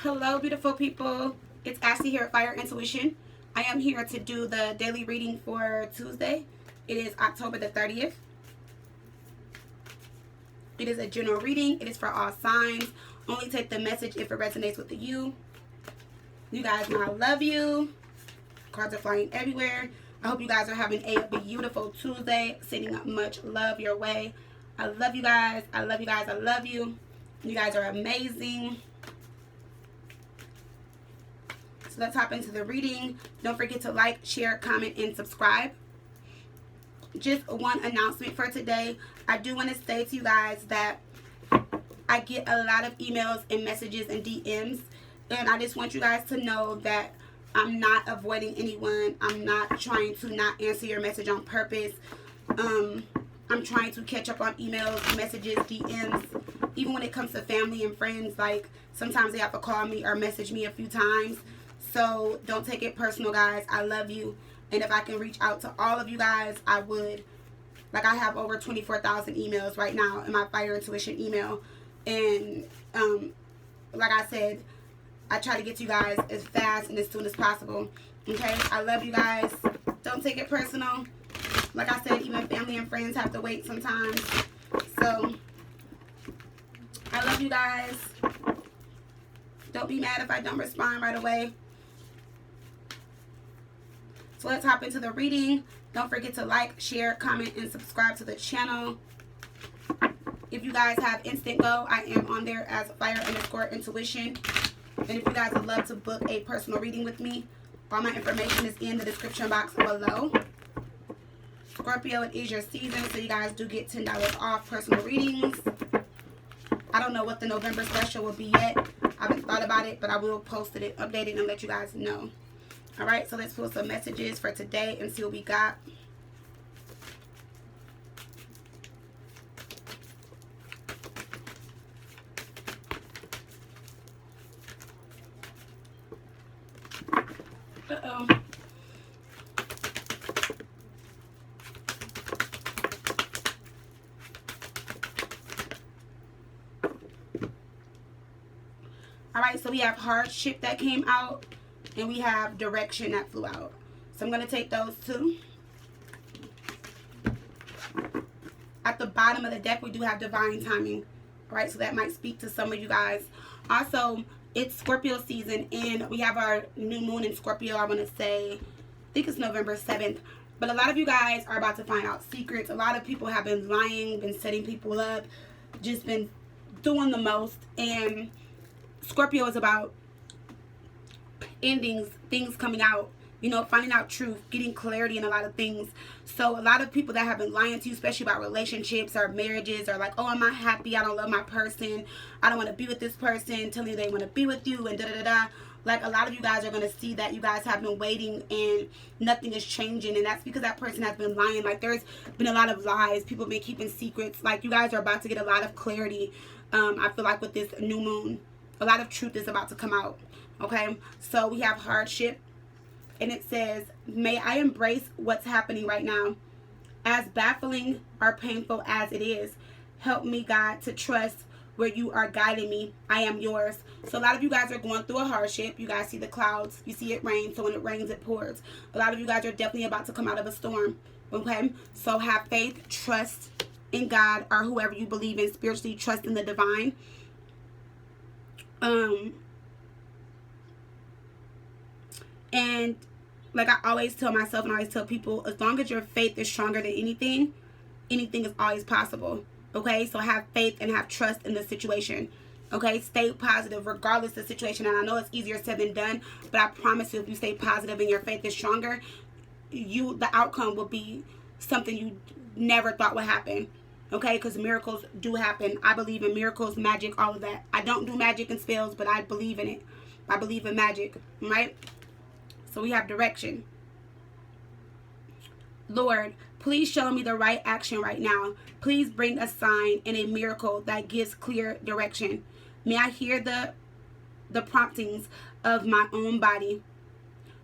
Hello, beautiful people. It's Ashley here at Fire Intuition. I am here to do the daily reading for Tuesday. It is October the 30th. It is a general reading. It is for all signs. Only take the message if it resonates with you. You guys know I love you. Cards are flying everywhere. I hope you guys are having a beautiful Tuesday. Sending much love your way. I love you guys. I love you guys. I love you. You guys are amazing. So let's hop into the reading. Don't forget to like, share, comment, and subscribe. Just one announcement for today. I do want to say to you guys that I get a lot of emails and messages and DMs. And I just want you guys to know that I'm not avoiding anyone. I'm not trying to not answer your message on purpose. I'm trying to catch up on emails, messages, DMs. Even when it comes to family and friends, like sometimes they have to call me or message me a few times. So don't take it personal, guys. I love you. And if I can reach out to all of you guys, I would. Like, I have over 24,000 emails right now in my Fire Intuition email. And like I said, I try to get to you guys as fast and as soon as possible. Okay? I love you guys. Don't take it personal. Like I said, even family and friends have to wait sometimes. So, I love you guys. Don't be mad if I don't respond right away. So let's hop into the reading. Don't forget to like, share, comment, and subscribe to the channel. If you guys have Instant Go, I am on there as Fire_Intuition. And if you guys would love to book a personal reading with me, all my information is in the description box below. Scorpio, it is your season, so you guys do get $10 off personal readings. I don't know what the November special will be yet. I haven't thought about it, but I will post it, update it, and let you guys know. Alright, so let's pull some messages for today and see what we got. Uh-oh. Alright, so we have hardship that came out. And we have direction that flew out. So I'm going to take those two. At the bottom of the deck, we do have divine timing. Alright, so that might speak to some of you guys. Also, it's Scorpio season. And we have our new moon in Scorpio, I want to say. I think it's November 7th. But a lot of you guys are about to find out secrets. A lot of people have been lying, been setting people up. Just been doing the most. And Scorpio is about endings, things coming out, you know, finding out truth, getting clarity in a lot of things. So a lot of people that have been lying to you, especially about relationships or marriages, are like, oh, I'm not happy, I don't love my person, I don't want to be with this person, telling you they want to be with you, and da-da-da-da. Like, a lot of you guys are going to see that you guys have been waiting and nothing is changing, and that's because that person has been lying. Like, there's been a lot of lies, people have been keeping secrets. Like, you guys are about to get a lot of clarity. I feel like with this new moon, a lot of truth is about to come out. Okay, so we have hardship, and it says, may I embrace what's happening right now. As baffling or painful as it is, help me, God, to trust where you are guiding me. I am yours. So a lot of you guys are going through a hardship. You guys see the clouds. You see it rain. So when it rains, it pours. A lot of you guys are definitely about to come out of a storm. Okay, so have faith, trust in God, or whoever you believe in spiritually, trust in the divine. And like I always tell myself and I always tell people, as long as your faith is stronger than anything, anything is always possible. Okay, so have faith and have trust in the situation. Okay, stay positive regardless of the situation. And I know it's easier said than done, but I promise you, if you stay positive and your faith is stronger, the outcome will be something you never thought would happen. Okay, because miracles do happen. I believe in miracles, magic, all of that. I don't do magic and spells, but I believe in it. I believe in magic, right? So we have direction. Lord, please show me the right action right now. Please bring a sign and a miracle that gives clear direction. May I hear the promptings of my own body.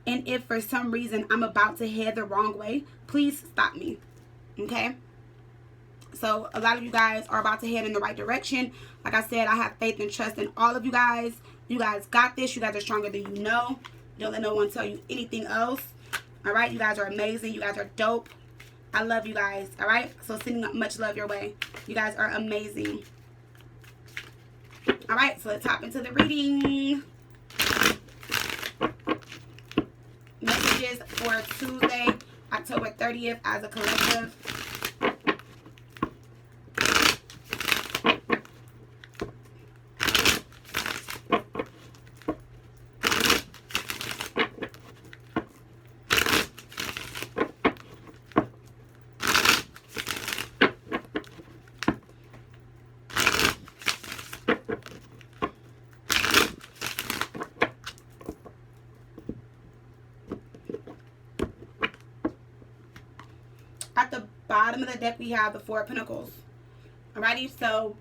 And if for some reason I'm about to head the wrong way, please stop me. Okay? So a lot of you guys are about to head in the right direction. Like I said, I have faith and trust in all of you guys. You guys got this. You guys are stronger than you know. Don't let no one tell you anything else. All right? You guys are amazing. You guys are dope. I love you guys. All right? So sending much love your way. You guys are amazing. All right? So let's hop into the reading. Messages for Tuesday, October 30th as a collective. At the bottom of the deck, we have the Four of Pentacles. Alrighty, so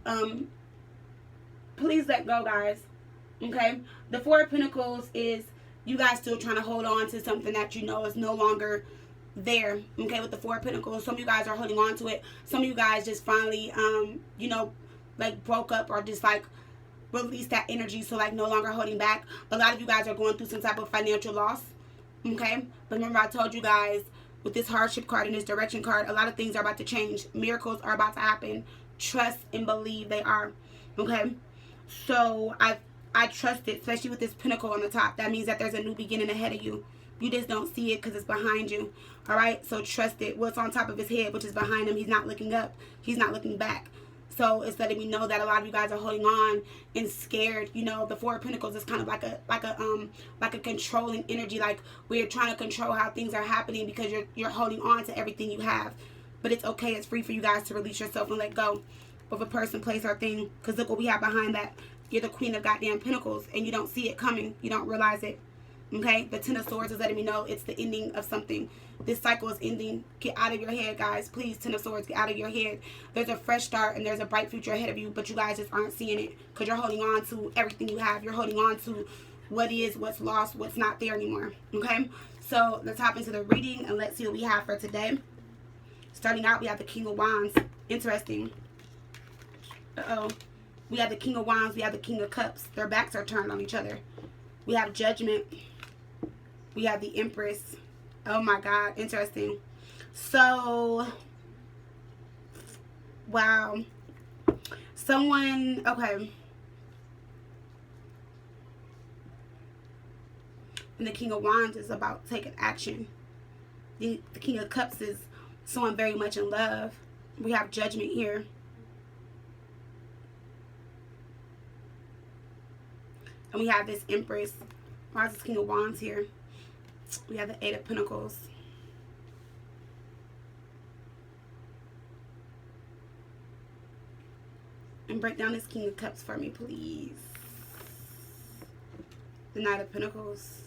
please let go, guys. Okay, the Four of Pentacles is you guys still trying to hold on to something that you know is no longer there. Okay, with the Four of Pentacles, some of you guys are holding on to it. Some of you guys just finally, you know, like broke up or just like released that energy, so like no longer holding back. A lot of you guys are going through some type of financial loss. Okay, but remember I told you guys, with this hardship card and this direction card, a lot of things are about to change. Miracles are about to happen. Trust and believe they are. Okay? So I trust it, especially with this pentacle on the top. That means that there's a new beginning ahead of you. You just don't see it because it's behind you. Alright? So trust it. What's on top of his head, which is behind him, he's not looking up. He's not looking back. So it's letting me know that a lot of you guys are holding on and scared. You know, the Four of Pentacles is kind of like a controlling energy, like we're trying to control how things are happening because you're holding on to everything you have. But it's okay. It's free for you guys to release yourself and let go of a person, place, or thing. Because look what we have behind that. You're the Queen of goddamn Pentacles, and you don't see it coming. You don't realize it. Okay? The Ten of Swords is letting me know it's the ending of something. This cycle is ending. Get out of your head, guys. Please, Ten of Swords, get out of your head. There's a fresh start and there's a bright future ahead of you, but you guys just aren't seeing it because you're holding on to everything you have. You're holding on to what is, what's lost, what's not there anymore. Okay? So let's hop into the reading and let's see what we have for today. Starting out, we have the King of Wands. Interesting. Uh-oh. We have the King of Wands. We have the King of Cups. Their backs are turned on each other. We have Judgment. We have the Empress. Oh my God, interesting. So, wow. Someone, okay. And the King of Wands is about taking action. The King of Cups is someone very much in love. We have Judgment here. And we have this Empress. Why is this King of Wands here? We have the Eight of Pentacles. And break down this King of Cups for me, please. The Knight of Pentacles.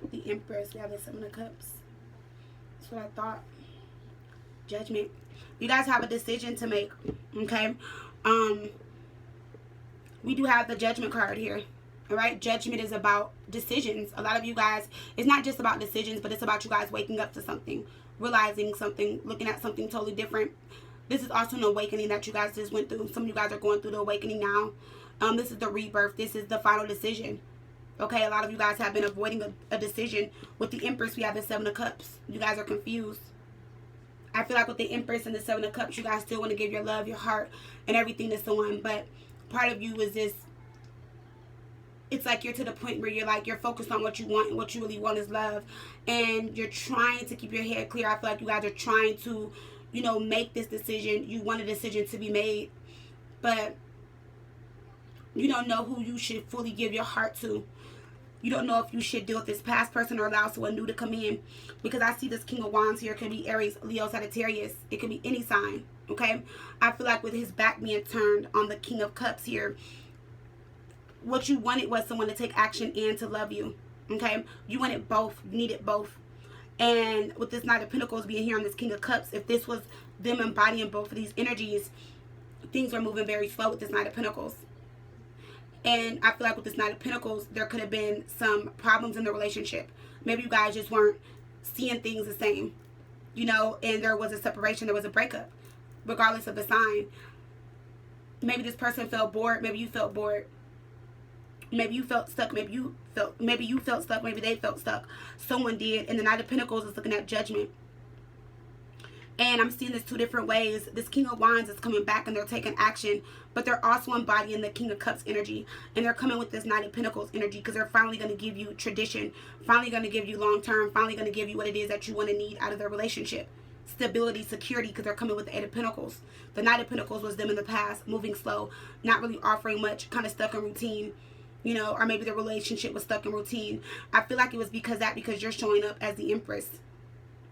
The Empress. We have the Seven of Cups. That's what I thought. Judgment. You guys have a decision to make. Okay? We do have the Judgment card here. Alright? Judgment is about decisions. A lot of you guys, it's not just about decisions, but it's about you guys waking up to something. Realizing something. Looking at something totally different. This is also an awakening that you guys just went through. Some of you guys are going through the awakening now. This is the rebirth. This is the final decision. Okay? A lot of you guys have been avoiding a decision. With the Empress, we have the Seven of Cups. You guys are confused. I feel like with the Empress and the Seven of Cups, you guys still want to give your love, your heart, and everything to someone. But part of you is this, it's like you're to the point where you're like, you're focused on what you want, and what you really want is love. And you're trying to keep your head clear. I feel like you guys are trying to, you know, make this decision. You want a decision to be made. But you don't know who you should fully give your heart to. You don't know if you should deal with this past person or allow someone new to come in. Because I see this King of Wands here. It could be Aries, Leo, Sagittarius. It could be any sign. Okay? I feel like with his back being turned on the King of Cups here, what you wanted was someone to take action and to love you. Okay? You wanted both. You needed both. And with this Knight of Pentacles being here on this King of Cups, if this was them embodying both of these energies, things are moving very slow with this Knight of Pentacles. And I feel like with this Knight of Pentacles, there could have been some problems in the relationship. Maybe you guys just weren't seeing things the same, you know, and there was a separation, there was a breakup. regardless of the sign. Maybe this person felt bored. Maybe you felt bored. Maybe you felt stuck. Maybe you felt stuck. Maybe they felt stuck. Someone did. And the Knight of Pentacles is looking at Judgment. And I'm seeing this two different ways. This King of Wands is coming back and they're taking action. But they're also embodying the King of Cups energy. And they're coming with this Knight of Pentacles energy. Because they're finally going to give you tradition. Finally going to give you long term. Finally going to give you what it is that you want to need out of their relationship. Stability, security, because they're coming with the Eight of Pentacles. The Knight of Pentacles was them in the past. Moving slow. Not really offering much. Kind of stuck in routine. You know, or maybe the relationship was stuck in routine. I feel like it was because you're showing up as the Empress.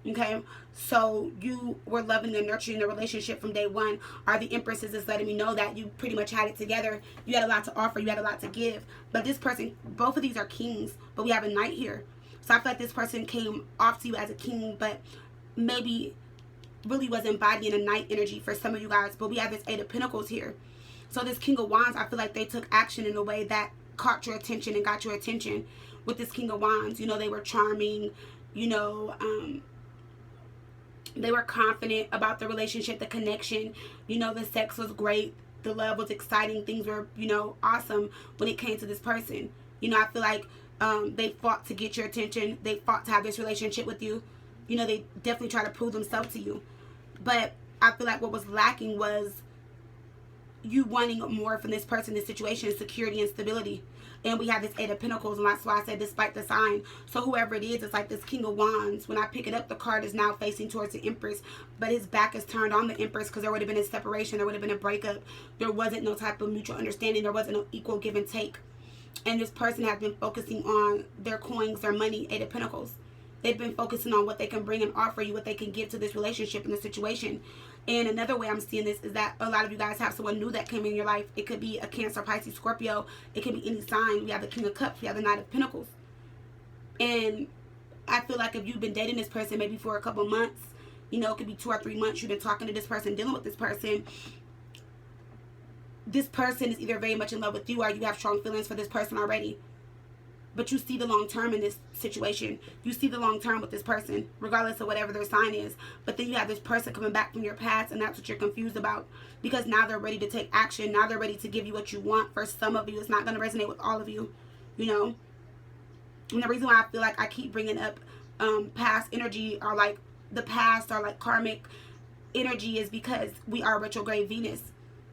Okay, so you were loving and nurturing the relationship from day one. Or the Empresses is letting me know that you pretty much had it together. You had a lot to offer. You had a lot to give. But this person, both of these are kings. But we have a knight here. So I feel like this person came off to you as a king. But maybe really was embodying a knight energy for some of you guys. But we have this Eight of Pentacles here. So this King of Wands, I feel like they took action in a way that caught your attention and got your attention with this King of Wands. You know, they were charming, you know, they were confident about the relationship, the connection, you know, the sex was great, the love was exciting, things were, you know, awesome when it came to this person. You know, I feel like they fought to get your attention, they fought to have this relationship with you. You know, they definitely try to prove themselves to you. But I feel like what was lacking was you wanting more from this person, this situation, security and stability. And we have this Eight of Pentacles, and that's why I said despite the sign. So whoever it is, it's like this King of Wands. When I pick it up, the card is now facing towards the Empress, but his back is turned on the Empress because there would have been a separation, there would have been a breakup. There wasn't no type of mutual understanding, there wasn't no equal give and take. And this person has been focusing on their coins, their money, Eight of Pentacles. They've been focusing on what they can bring and offer you, what they can give to this relationship and the situation. And another way I'm seeing this is that a lot of you guys have someone new that came in your life. It could be a Cancer, Pisces, Scorpio. It could be any sign. We have the King of Cups. We have the Knight of Pentacles. And I feel like if you've been dating this person maybe for a couple months, you know, it could be 2 or 3 months you've been talking to this person, dealing with this person. This person is either very much in love with you or you have strong feelings for this person already. But you see the long term in this situation. You see the long term with this person, regardless of whatever their sign is. But then you have this person coming back from your past, and that's what you're confused about. Because now they're ready to take action. Now they're ready to give you what you want. For some of you, it's not going to resonate with all of you, you know. And the reason why I feel like I keep bringing up past energy, or like the past, or like karmic energy, is because we are retrograde Venus.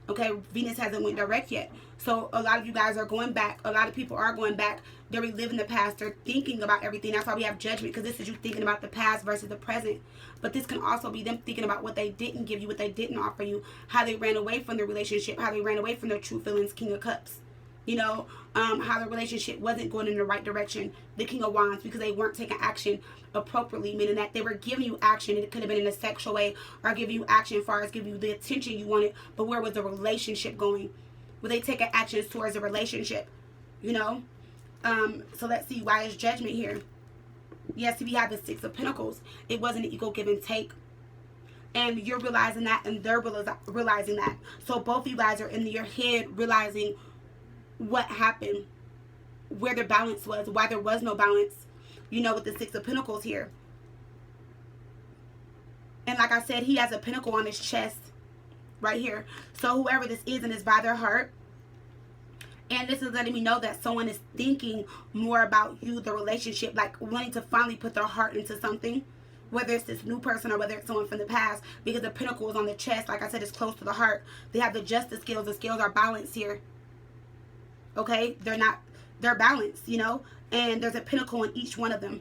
Okay, Venus hasn't went direct yet. So a lot of you guys are going back. A lot of people are going back. They're reliving the past. They're thinking about everything. That's why we have Judgment, because this is you thinking about the past versus the present. But this can also be them thinking about what they didn't give you, what they didn't offer you, how they ran away from the relationship, how they ran away from their true feelings, King of Cups. You know, how the relationship wasn't going in the right direction, the King of Wands, because they weren't taking action appropriately, meaning that they were giving you action, and it could have been in a sexual way, or giving you action as far as giving you the attention you wanted, but where was the relationship going? Were they taking actions towards the relationship? You know? So let's see, why is Judgment here? Yes, we have the Six of Pentacles. It wasn't an equal give and take. And you're realizing that, and they're realizing that. So both of you guys are in your head realizing what happened, where the balance was, why there was no balance, you know, with the Six of Pentacles here. And like I said, he has a pentacle on his chest right here. So whoever this is, and is by their heart, and this is letting me know that someone is thinking more about you, the relationship, like wanting to finally put their heart into something, whether it's this new person or whether it's someone from the past, because the pentacle is on the chest. Like I said, it's close to the heart. They have the justice scales. The scales are balanced here. Okay, they're balanced, you know, and there's a pentacle in each one of them.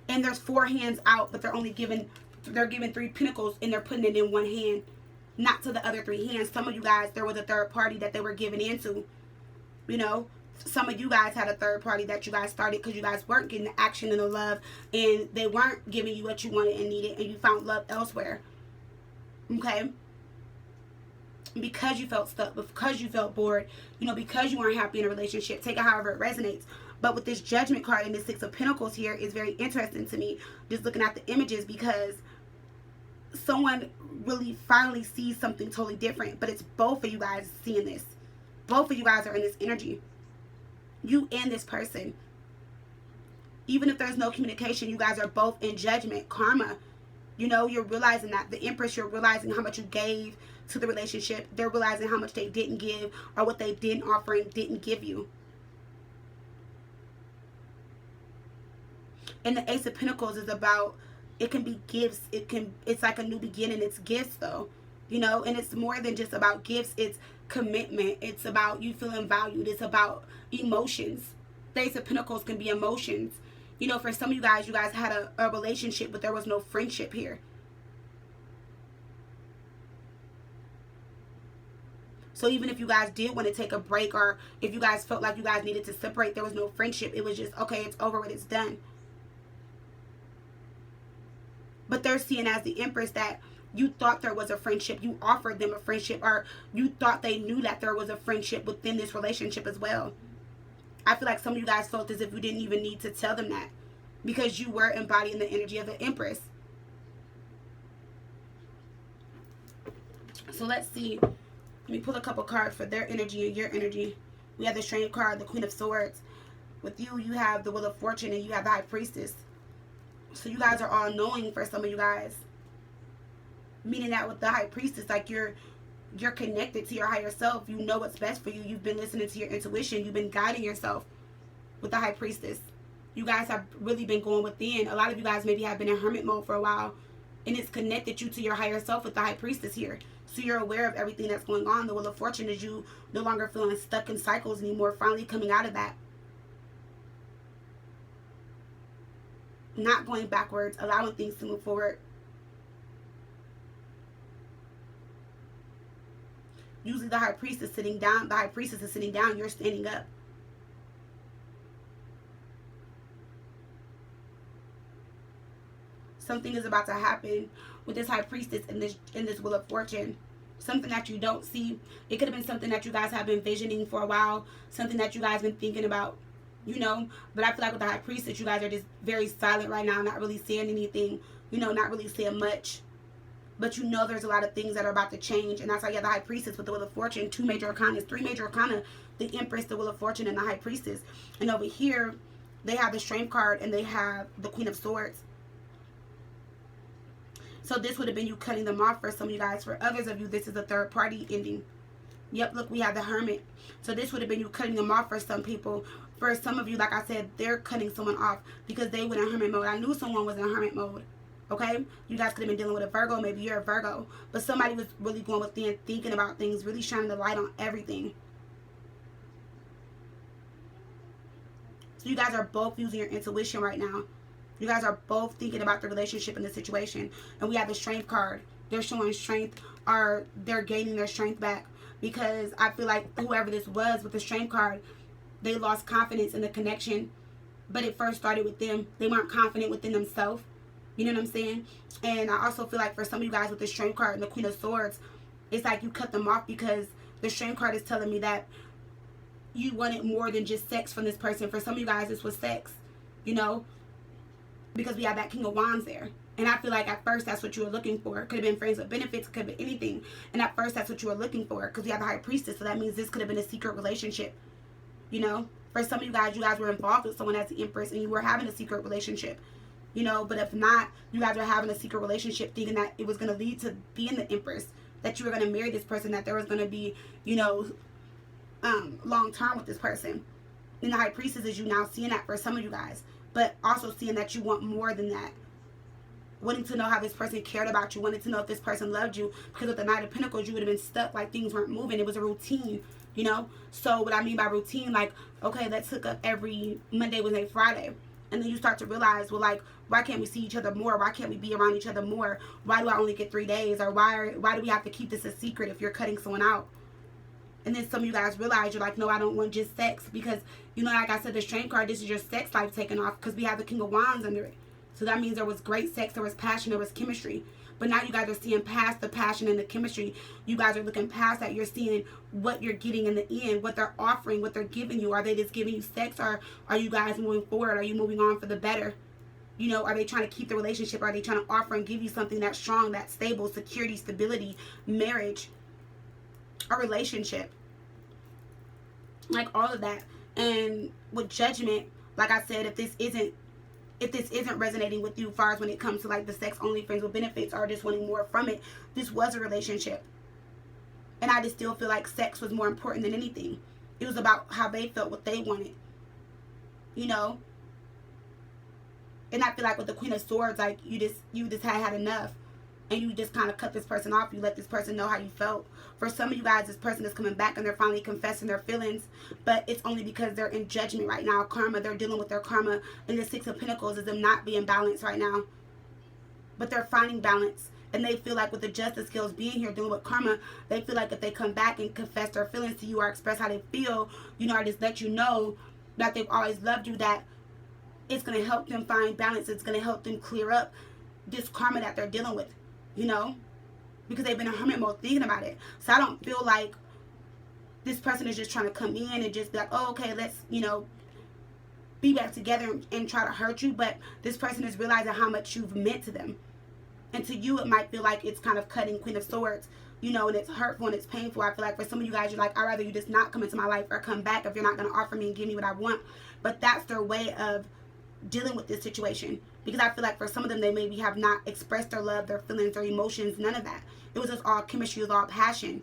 And there's 4 hands out, but they're giving 3 pentacles, and they're putting it in 1 hand, not to the other 3 hands. Some of you guys, there was a third party that they were giving into, you know. Some of you guys had a third party that you guys started because you guys weren't getting the action and the love, and they weren't giving you what you wanted and needed, and you found love elsewhere. Okay, because you felt stuck, because you felt bored, you know, because you weren't happy in a relationship. Take it however it resonates. But with this Judgment card and the Six of Pentacles here is very interesting to me, just looking at the images, because someone really finally sees something totally different. But it's both of you guys seeing this. Both of you guys are in this energy. You and this person. Even if there's no communication, you guys are both in judgment, karma. You know, you're realizing that. The Empress, you're realizing how much you gave to the relationship. They're realizing how much they didn't give, or what they didn't offer and didn't give you. And the Ace of Pentacles is about, it can be gifts. It's like a new beginning. It's gifts though, you know, and it's more than just about gifts. It's commitment. It's about you feeling valued. It's about emotions. The Ace of Pentacles can be emotions. You know, for some of you guys had a relationship, but there was no friendship here. So even if you guys did want to take a break, or if you guys felt like you guys needed to separate, there was no friendship. It was just, okay, it's over with, it's done. But they're seeing as the Empress that you thought there was a friendship. You offered them a friendship, or you thought they knew that there was a friendship within this relationship as well. I feel like some of you guys felt as if you didn't even need to tell them that, because you were embodying the energy of the Empress. So let's see. Let me pull a couple cards for their energy and your energy. We have the Strength card, the Queen of Swords. With you, you have the Wheel of Fortune, and you have the High Priestess. So you guys are all knowing for some of you guys. Meaning that with the High Priestess, like you're connected to your higher self. You know what's best for you. You've been listening to your intuition. You've been guiding yourself with the High Priestess. You guys have really been going within. A lot of you guys maybe have been in hermit mode for a while, and it's connected you to your higher self with the High Priestess here. So you're aware of everything that's going on. The Wheel of Fortune is you no longer feeling stuck in cycles anymore, finally coming out of that. Not going backwards, allowing things to move forward. Usually the High Priestess is sitting down. The High Priestess is sitting down. You're standing up. Something is about to happen with this High Priestess in this Wheel of Fortune. Something that you don't see. It could have been something that you guys have been visioning for a while. Something that you guys have been thinking about, you know. But I feel like with the High Priestess, you guys are just very silent right now. Not really saying anything, you know, not really saying much. But you know there's a lot of things that are about to change. And that's why you have the High Priestess with the Wheel of Fortune. 2 major arcana, 3 major arcana. The Empress, the Wheel of Fortune, and the High Priestess. And over here, they have the Strength card, and they have the Queen of Swords. So this would have been you cutting them off for some of you guys. For others of you, this is a third party ending. Yep, look, we have the Hermit. So this would have been you cutting them off for some people. For some of you, like I said, they're cutting someone off because they went in hermit mode. I knew someone was in hermit mode. Okay? You guys could have been dealing with a Virgo. Maybe you're a Virgo. But somebody was really going within, thinking about things, really shining the light on everything. So you guys are both using your intuition right now. You guys are both thinking about the relationship and the situation. And we have the Strength card. They're showing strength, or they're gaining their strength back. Because I feel like whoever this was with the Strength card, they lost confidence in the connection. But it first started with them. They weren't confident within themselves. You know what I'm saying? And I also feel like for some of you guys with the Strength card and the Queen of Swords, it's like you cut them off because the Strength card is telling me that you wanted more than just sex from this person. For some of you guys, this was sex. You know? Because we have that King of Wands there. And I feel like at first that's what you were looking for. It could have been friends with benefits. It could have been anything. And at first that's what you were looking for. Because we have the High Priestess. So that means this could have been a secret relationship. You know? For some of you guys were involved with someone as the Empress. And you were having a secret relationship. You know? But if not, you guys were having a secret relationship thinking that it was going to lead to being the Empress. That you were going to marry this person. That there was going to be, you know, long term with this person. And the High Priestess is you now seeing that for some of you guys. But also seeing that you want more than that. Wanting to know how this person cared about you. Wanting to know if this person loved you. Because with the Knight of Pentacles, you would have been stuck. Like things weren't moving. It was a routine. You know? So what I mean by routine, like, okay, let's hook up every Monday, Wednesday, Friday. And then you start to realize, well, like, why can't we see each other more? Why can't we be around each other more? Why do I only get 3 days? Or why do we have to keep this a secret if you're cutting someone out? And then some of you guys realize, you're like, no, I don't want just sex. Because, you know, like I said, the Strength card, this is your sex life taken off. Because we have the King of Wands under it. So that means there was great sex, there was passion, there was chemistry. But now you guys are seeing past the passion and the chemistry. You guys are looking past that. You're seeing what you're getting in the end. What they're offering, what they're giving you. Are they just giving you sex? Or are you guys moving forward? Are you moving on for the better? You know, are they trying to keep the relationship? Are they trying to offer and give you something that's strong, that's stable, security, stability, marriage, a relationship? Like all of that. And with Judgment, like I said, if this isn't if this isn't resonating with you as far as when it comes to like the sex only, friends with benefits, or just wanting more from it, this was a relationship. And I just still feel like sex was more important than anything. It was about how they felt, what they wanted. You know? And I feel like with the Queen of Swords, like you just had enough. And you just kind of cut this person off. You let this person know how you felt. For some of you guys, this person is coming back and they're finally confessing their feelings. But it's only because they're in judgment right now. Karma, they're dealing with their karma. And the Six of Pentacles is them not being balanced right now. But they're finding balance. And they feel like with the justice skills being here, dealing with karma, they feel like if they come back and confess their feelings to you or express how they feel, you know, or just let you know that they've always loved you, that it's going to help them find balance. It's going to help them clear up this karma that they're dealing with, you know, because they've been in hermit mode thinking about it. So I don't feel like this person is just trying to come in and just be like, oh, okay, let's, you know, be back together and try to hurt you. But this person is realizing how much you've meant to them. And to you, it might feel like it's kind of cutting, Queen of Swords, you know, and it's hurtful and it's painful. I feel like for some of you guys, you're like, I'd rather you just not come into my life or come back if you're not going to offer me and give me what I want. But that's their way of dealing with this situation. Because I feel like for some of them, they maybe have not expressed their love, their feelings, their emotions, none of that. It was just all chemistry, it was all passion.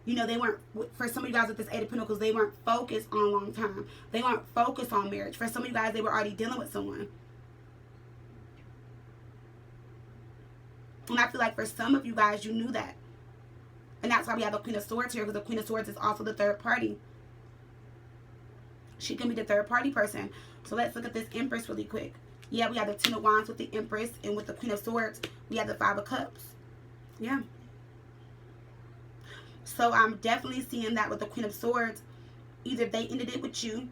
You know, they weren't, for some of you guys with this Eight of Pentacles, they weren't focused on long term. They weren't focused on marriage. For some of you guys, they were already dealing with someone. And I feel like for some of you guys, you knew that. And that's why we have the Queen of Swords here, because the Queen of Swords is also the third party. She can be the third party person. So let's look at this Empress really quick. Yeah, we have the Ten of Wands with the Empress, and with the Queen of Swords, we have the Five of Cups. Yeah. So I'm definitely seeing that with the Queen of Swords, either they ended it with you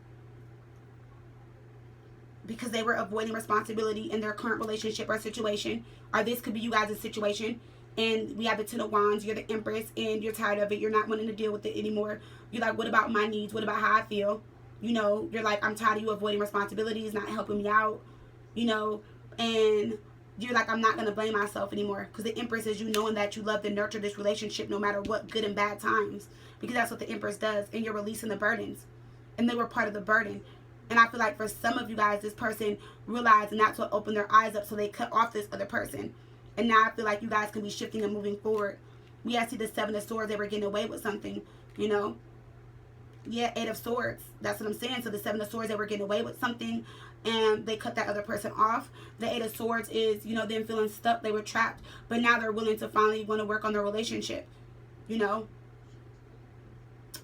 because they were avoiding responsibility in their current relationship or situation, or this could be you guys' situation, and we have the Ten of Wands, you're the Empress, and you're tired of it, you're not wanting to deal with it anymore. You're like, what about my needs? What about how I feel? You know, you're like, I'm tired of you avoiding responsibilities, not helping me out, you know, and you're like, I'm not going to blame myself anymore, because the Empress is you knowing that you love and nurture this relationship no matter what, good and bad times, because that's what the Empress does, and you're releasing the burdens, and they were part of the burden. And I feel like for some of you guys, this person realized, and that's what opened their eyes up, so they cut off this other person. And now I feel like you guys can be shifting and moving forward. We have to see the Seven of Swords, they were getting away with something, you know. Yeah, Eight of Swords, that's what I'm saying. So the Seven of Swords, they were getting away with something, and they cut that other person off. The Eight of Swords is, you know, them feeling stuck, they were trapped, but now they're willing to finally want to work on their relationship, you know.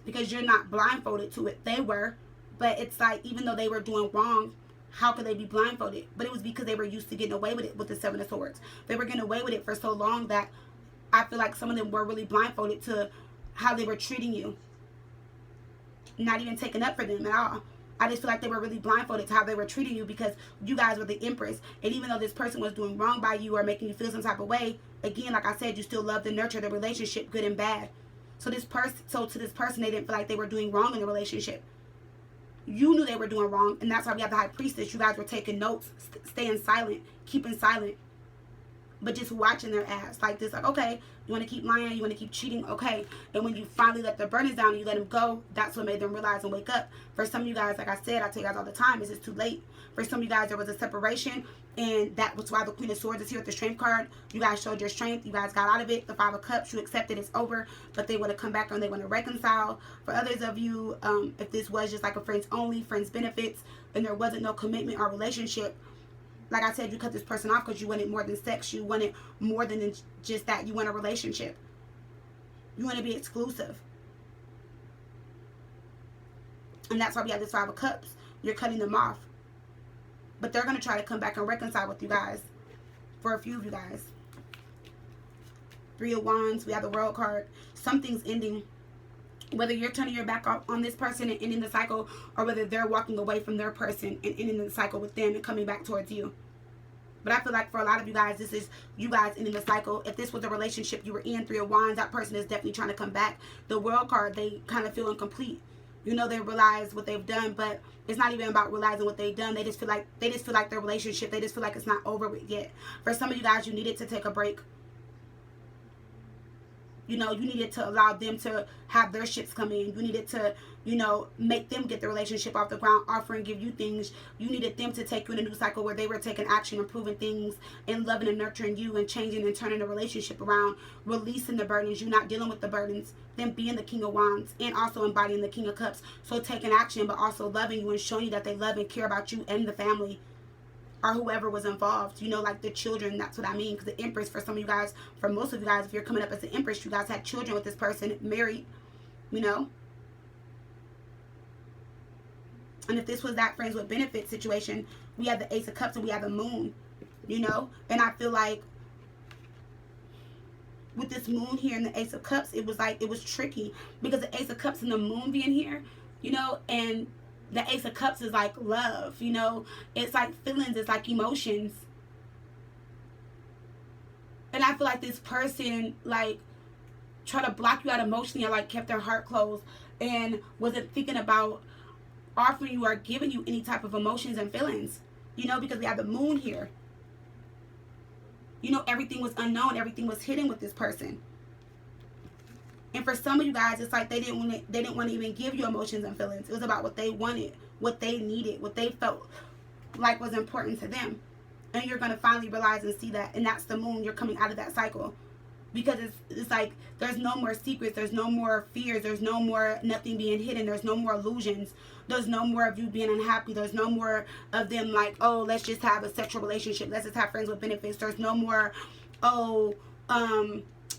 Because you're not blindfolded to it. They were. But it's like, even though they were doing wrong, how could they be blindfolded? But it was because they were used to getting away with it with the Seven of Swords. They were getting away with it for so long that I feel like some of them were really blindfolded to how they were treating you. Not even taking up for them at all. I just feel like they were really blindfolded to how they were treating you, because you guys were the Empress. And even though this person was doing wrong by you or making you feel some type of way, again, like I said, you still loved and nurtured the relationship, good and bad. So to this person, they didn't feel like they were doing wrong in the relationship. You knew they were doing wrong, and that's why we have the High Priestess. You guys were taking notes, staying silent, keeping silent, but just watching their ass like this. Like, okay, you want to keep lying, you want to keep cheating, okay. And when you finally let the burners down and you let them go, that's what made them realize and wake up. For some of you guys, like I said, I tell you guys all the time, it's just too late. For some of you guys, there was a separation, and that was why the Queen of Swords is here with the Strength card. You guys showed your strength. You guys got out of it. The Five of Cups, you accepted it's over, but they want to come back and they want to reconcile. For others of you, if this was just like a friends only, friends benefits, and there wasn't no commitment or relationship, like I said, you cut this person off because you wanted more than sex. You wanted more than just that. You want a relationship. You want to be exclusive. And that's why we have this Five of Cups. You're cutting them off. But they're going to try to come back and reconcile with you guys. For a few of you guys. Three of Wands. We have the World card. Something's ending. Whether you're turning your back on this person and ending the cycle, or whether they're walking away from their person and ending the cycle with them and coming back towards you. But I feel like for a lot of you guys, this is you guys ending the cycle. If this was a relationship you were in, Three of Wands, that person is definitely trying to come back. The World card, they kind of feel incomplete. You know, they realize what they've done, but it's not even about realizing what they've done. They just feel like their relationship, they just feel like it's not over with yet. For some of you guys, you needed to take a break. You know, you needed to allow them to have their ships come in. You needed to, you know, make them get the relationship off the ground, offer and give you things. You needed them to take you in a new cycle where they were taking action, improving things, and loving and nurturing you, and changing and turning the relationship around, releasing the burdens, you not dealing with the burdens, them being the King of Wands, and also embodying the King of Cups. So taking action, but also loving you and showing you that they love and care about you and the family, or whoever was involved, you know, like the children. That's what I mean. Because the Empress, for some of you guys, for most of you guys, if you're coming up as the Empress, you guys had children with this person, married, you know. And if this was that friends with benefits situation, we have the Ace of Cups and we have the Moon, you know. And I feel like with this Moon here and the Ace of Cups, it was like, it was tricky, because the Ace of Cups and the Moon being here, you know, and the Ace of Cups is like love, you know. It's like feelings, it's like emotions. And I feel like this person, like, tried to block you out emotionally, or like kept their heart closed and wasn't thinking about offering you or giving you any type of emotions and feelings, you know, because we have the Moon here. You know, everything was unknown, everything was hidden with this person. And for some of you guys, it's like they didn't want to even give you emotions and feelings. It was about what they wanted, what they needed, what they felt like was important to them. And you're going to finally realize and see that. And that's the Moon. You're coming out of that cycle. Because it's like there's no more secrets. There's no more fears. There's no more nothing being hidden. There's no more illusions. There's no more of you being unhappy. There's no more of them like, oh, let's just have a sexual relationship. Let's just have friends with benefits. There's no more, oh,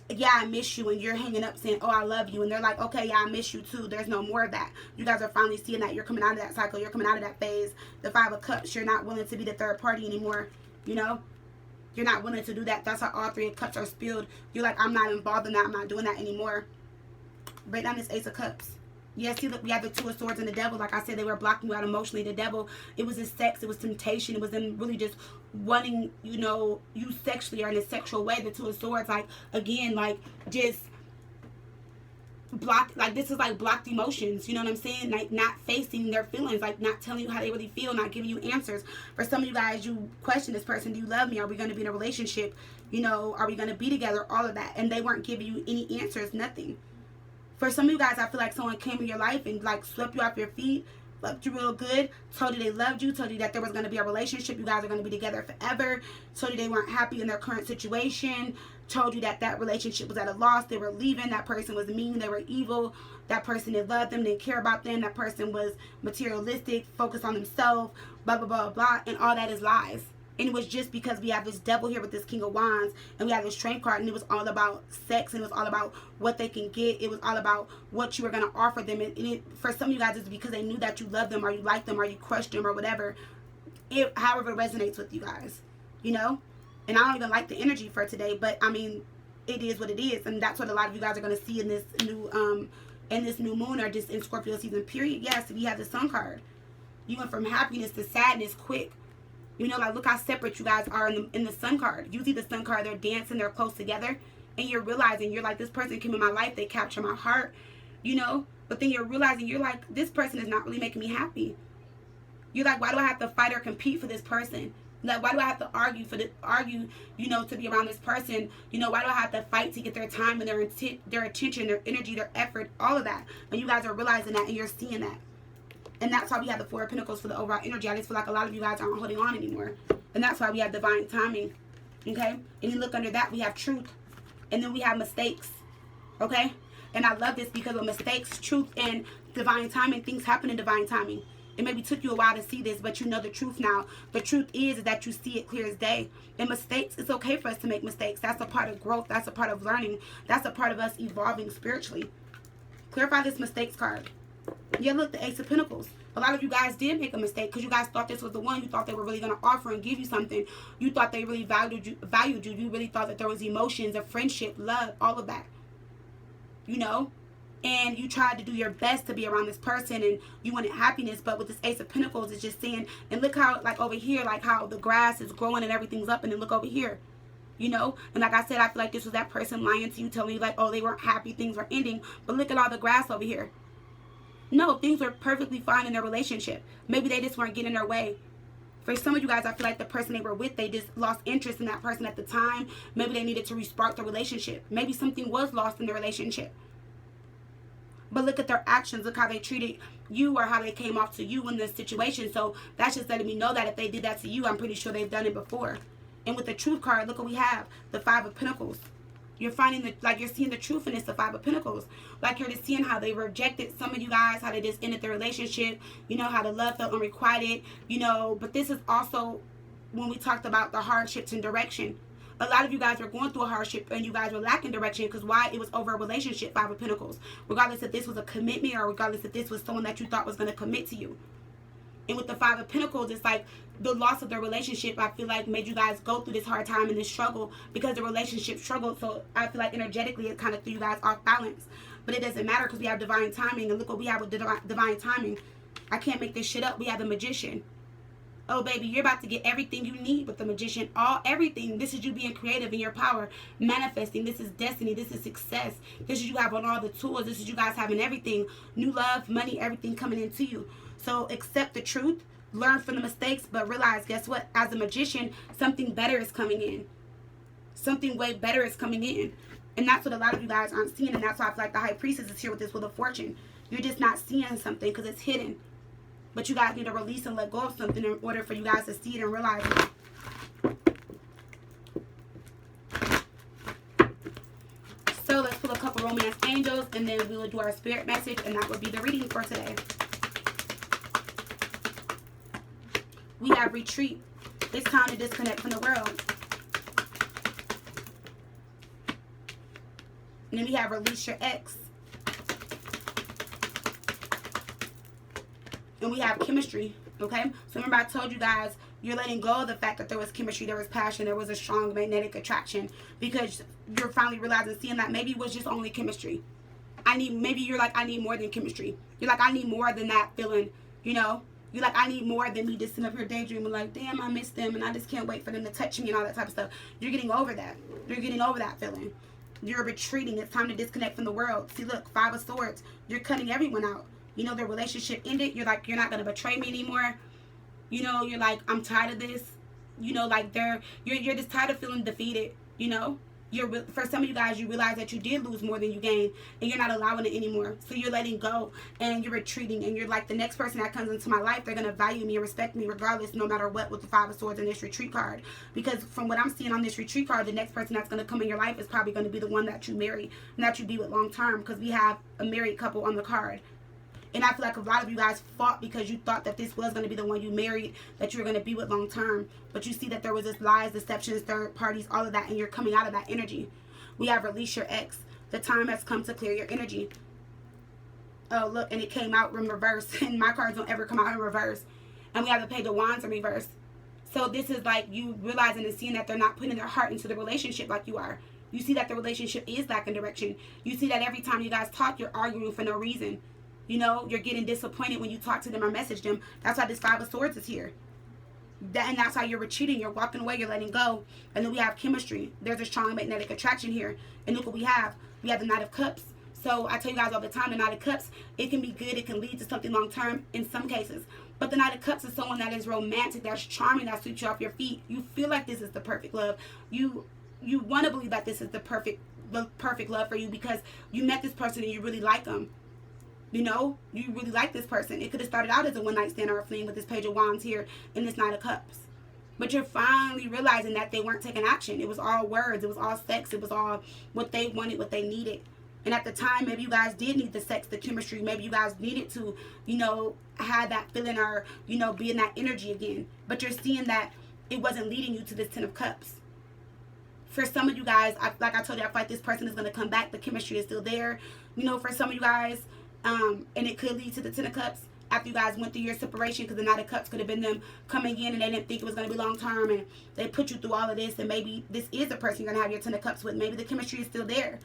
yeah, I miss you, and you're hanging up saying, oh, I love you, and they're like, okay, yeah, I miss you too. There's no more of that. You guys are finally seeing that. You're coming out of that cycle. You're coming out of that phase. The Five of Cups, you're not willing to be the third party anymore, you know. You're not willing to do that. That's how all three of Cups are spilled. You're like, I'm not involved in that. I'm not doing that anymore. Break down this Ace of Cups. Yeah, see, look, we have the Two of Swords and the Devil. Like I said, they were blocking you out emotionally. The Devil, it was his sex, it was temptation, it was them really just wanting, you know, you sexually or in a sexual way. The Two of Swords, like, again, like, just block, like, this is like blocked emotions, you know what I'm saying? Like, not facing their feelings, like, not telling you how they really feel, not giving you answers. For some of you guys, you question this person. Do you love me? Are we going to be in a relationship? You know, are we going to be together? All of that. And they weren't giving you any answers, nothing. For some of you guys, I feel like someone came in your life and like swept you off your feet, loved you real good, told you they loved you, told you that there was going to be a relationship, you guys are going to be together forever, told you they weren't happy in their current situation, told you that that relationship was at a loss, they were leaving, that person was mean, they were evil, that person didn't love them, didn't care about them, that person was materialistic, focused on themselves, blah, blah, blah, blah, and all that is lies. And it was just because we have this Devil here with this King of Wands, and we have this Strength card, and it was all about sex, and it was all about what they can get. It was all about what you were going to offer them. And for some of you guys, it's because they knew that you loved them, or you liked them, or you crushed them, or whatever. However it resonates with you guys, you know? And I don't even like the energy for today, but I mean, it is what it is. And that's what a lot of you guys are going to see in this new moon, or just in Scorpio season, period. Yes, we have the Sun card. You went from happiness to sadness quick. You know, like, look how separate you guys are in the Sun card. You see the Sun card, they're dancing, they're close together. And you're realizing, you're like, this person came in my life, they capture my heart, you know. But then you're realizing, you're like, this person is not really making me happy. You're like, why do I have to fight or compete for this person? Like, why do I have to argue, you know, to be around this person? You know, why do I have to fight to get their time and their attention, their energy, their effort, all of that? And you guys are realizing that, and you're seeing that. And that's why we have the Four of Pentacles for the overall energy. I just feel like a lot of you guys aren't holding on anymore. And that's why we have divine timing. Okay? And you look under that, we have truth. And then we have mistakes. Okay? And I love this because with mistakes, truth, and divine timing, things happen in divine timing. It maybe took you a while to see this, but you know the truth now. The truth is that you see it clear as day. And mistakes, it's okay for us to make mistakes. That's a part of growth. That's a part of learning. That's a part of us evolving spiritually. Clarify this mistakes card. Yeah, look, the Ace of Pentacles. A lot of you guys did make a mistake because you guys thought this was the one. You thought they were really going to offer and give you something. You thought they really valued you. You really thought that there was emotions of friendship, love, all of that. You know? And you tried to do your best to be around this person, and you wanted happiness. But with this Ace of Pentacles, it's just saying, and look how, like, over here, like how the grass is growing and everything's up, and then look over here. You know? And like I said, I feel like this was that person lying to you, telling you, like, oh, they weren't happy, things were ending. But look at all the grass over here. No, things were perfectly fine in their relationship. Maybe they just weren't getting their way. For some of you guys, I feel like the person they were with, they just lost interest in that person at the time. Maybe they needed to respark the relationship. Maybe something was lost in the relationship. But look at their actions. Look how they treated you or how they came off to you in this situation. So that's just letting me know that if they did that to you, I'm pretty sure they've done it before. And with the Truth card, look what we have. The Five of Pentacles. You're finding you're seeing the truth in this, the Five of Pentacles. Like you're just seeing how they rejected some of you guys, how they just ended their relationship, you know, how the love felt unrequited, you know. But this is also when we talked about the hardships and direction. A lot of you guys were going through a hardship and you guys were lacking direction because why? It was over a relationship, Five of Pentacles. Regardless if this was a commitment or regardless if this was someone that you thought was going to commit to you. And with the Five of Pentacles, it's like the loss of their relationship, I feel like, made you guys go through this hard time and this struggle because the relationship struggled. So I feel like energetically it kind of threw you guys off balance. But it doesn't matter because we have divine timing. And look what we have with divine timing. I can't make this shit up. We have the Magician. Oh, baby, you're about to get everything you need with the Magician. Everything. This is you being creative in your power. Manifesting. This is destiny. This is success. This is you having all the tools. This is you guys having everything. New love, money, everything coming into you. So accept the truth. Learn from the mistakes. But realize, guess what? As a Magician, something better is coming in. Something way better is coming in. And that's what a lot of you guys aren't seeing. And that's why I feel like the High Priestess is here with this Wheel of Fortune. You're just not seeing something because it's hidden. But you guys need to release and let go of something in order for you guys to see it and realize it. So let's pull a couple romance angels and then we will do our spirit message and that will be the reading for today. We have retreat. It's time to disconnect from the world. And then we have release your ex. And we have chemistry, okay? So remember I told you guys, you're letting go of the fact that there was chemistry, there was passion, there was a strong magnetic attraction. Because you're finally realizing, seeing that maybe it was just only chemistry. Maybe you're like, I need more than chemistry. You're like, I need more than that feeling, you know? You're like, I need more than me just sitting up here daydreaming like, damn, I miss them and I just can't wait for them to touch me and all that type of stuff. You're getting over that. You're getting over that feeling. You're retreating. It's time to disconnect from the world. See, look, Five of Swords. You're cutting everyone out. You know, their relationship ended. You're like, you're not going to betray me anymore. You know, you're like, I'm tired of this. You know, like you're just tired of feeling defeated. You know, for some of you guys, you realize that you did lose more than you gained and you're not allowing it anymore. So you're letting go and you're retreating and you're like, the next person that comes into my life, they're going to value me and respect me regardless, no matter what, with the Five of Swords and this retreat card. Because from what I'm seeing on this retreat card, the next person that's going to come in your life is probably going to be the one that you marry and that you be with long term, because we have a married couple on the card. And I feel like a lot of you guys fought because you thought that this was going to be the one you married, that you were going to be with long term. But you see that there was this lies, deceptions, third parties, all of that, and you're coming out of that energy. We have release your ex. The time has come to clear your energy. Oh, look, and it came out in reverse. And my cards don't ever come out in reverse. And we have the Page of Wands in reverse. So this is like you realizing and seeing that they're not putting their heart into the relationship like you are. You see that the relationship is lacking direction. You see that every time you guys talk, you're arguing for no reason. You know, you're getting disappointed when you talk to them or message them. That's why this Five of Swords is here. And that's how you're retreating. You're walking away. You're letting go. And then we have chemistry. There's a strong magnetic attraction here. And look what we have. We have the Knight of Cups. So I tell you guys all the time, the Knight of Cups, it can be good. It can lead to something long term in some cases. But the Knight of Cups is someone that is romantic, that's charming, that sweeps you off your feet. You feel like this is the perfect love. You want to believe that this is the perfect love for you because you met this person and you really like them. You know, you really like this person. It could have started out as a one-night stand or a fling with this Page of Wands here and this Knight of Cups. But you're finally realizing that they weren't taking action. It was all words. It was all sex. It was all what they wanted, what they needed. And at the time, maybe you guys did need the sex, the chemistry. Maybe you guys needed to, you know, have that feeling or, you know, be in that energy again. But you're seeing that it wasn't leading you to this Ten of Cups. For some of you guys, like I told you, I feel like this person is going to come back. The chemistry is still there. You know, for some of you guys, and it could lead to the Ten of Cups after you guys went through your separation, because the Knight of Cups could have been them coming in and they didn't think it was going to be long term and they put you through all of this, and maybe this is the person you're going to have your Ten of Cups with. Maybe the chemistry is still there.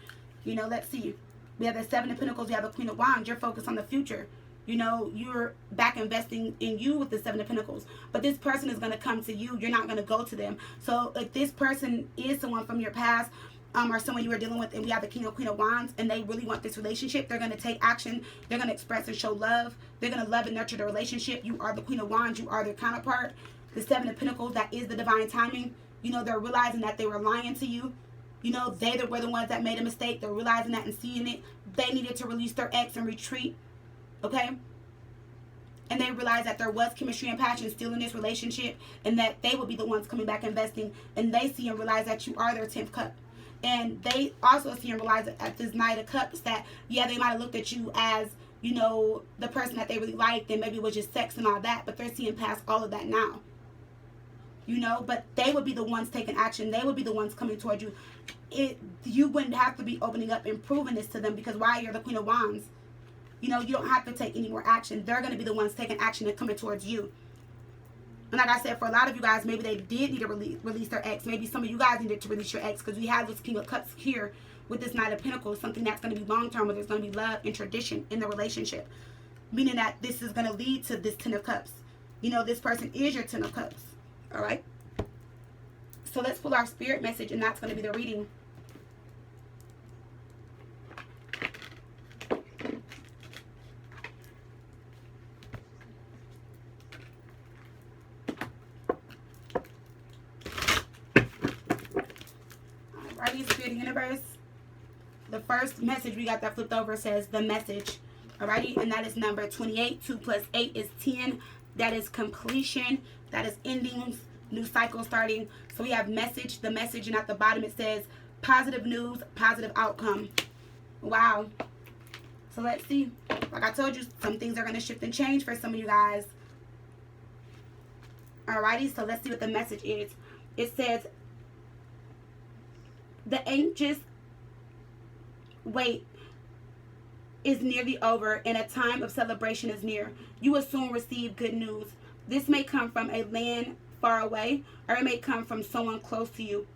You know, let's see. We have the Seven of Pentacles. We have the Queen of Wands. You're focused on the future. You know, you're back investing in you with the Seven of Pentacles. But this person is going to come to you. You're not going to go to them. So if this person is someone from your past, or someone you were dealing with, and we have the King or Queen of Wands, and they really want this relationship, they're going to take action. They're going to express and show love. They're going to love and nurture the relationship. You are the Queen of Wands. You are their counterpart. The Seven of Pentacles, that is the divine timing. You know, they're realizing that they were lying to you. You know, they were the ones that made a mistake. They're realizing that and seeing it. They needed to release their ex and retreat. Okay? And they realized that there was chemistry and passion still in this relationship, and that they will be the ones coming back investing. And they see and realize that you are their 10th cup. And they also see and realize that at this Knight of Cups that, yeah, they might have looked at you as, you know, the person that they really liked, and maybe it was just sex and all that, but they're seeing past all of that now. You know, but they would be the ones taking action. They would be the ones coming towards you. You wouldn't have to be opening up and proving this to them, because why? You're the Queen of Wands. You know, you don't have to take any more action. They're going to be the ones taking action and coming towards you. And like I said, for a lot of you guys, maybe they did need to release their ex. Maybe some of you guys needed to release your ex, because we have this King of Cups here with this Knight of Pentacles, something that's going to be long-term, where there's going to be love and tradition in the relationship. Meaning that this is going to lead to this 10 of Cups. You know, this person is your 10 of Cups. All right? So let's pull our spirit message, and that's going to be the reading. Alrighty, Spirit Universe. The first message we got that flipped over says the message. Alrighty, and that is number 28. 2 plus 8 is 10. That is completion. That is endings. New cycle starting. So we have message, the message, and at the bottom it says positive news, positive outcome. Wow. So let's see. Like I told you, some things are going to shift and change for some of you guys. Alrighty, so let's see what the message is. It says, the anxious wait is nearly over, and a time of celebration is near. You will soon receive good news. This may come from a land far away, or it may come from someone close to you.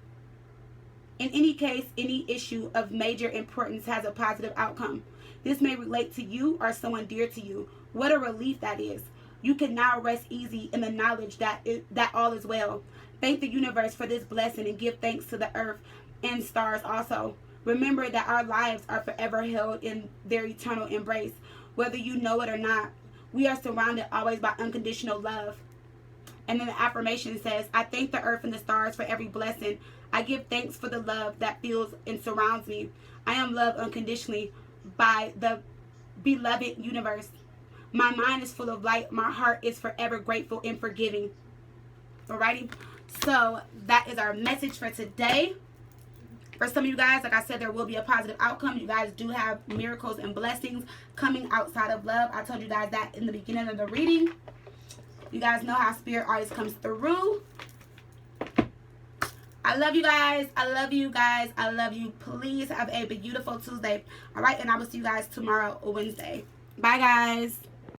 In any case, any issue of major importance has a positive outcome. This may relate to you or someone dear to you. What a relief that is. You can now rest easy in the knowledge that all is well. Thank the universe for this blessing, and give thanks to the earth and stars also. Remember that our lives are forever held in their eternal embrace, whether you know it or not. We are surrounded always by unconditional love. And then the affirmation says, I thank the earth and the stars for every blessing. I give thanks for the love that fills and surrounds me. I am loved unconditionally by the beloved universe. My mind is full of light. My heart is forever grateful and forgiving. Alrighty? So that is our message for today. For some of you guys, like I said, there will be a positive outcome. You guys do have miracles and blessings coming outside of love. I told you guys that in the beginning of the reading. You guys know how Spirit always comes through. I love you guys. I love you guys. I love you. Please have a beautiful Tuesday. All right, and I will see you guys tomorrow, Wednesday. Bye, guys.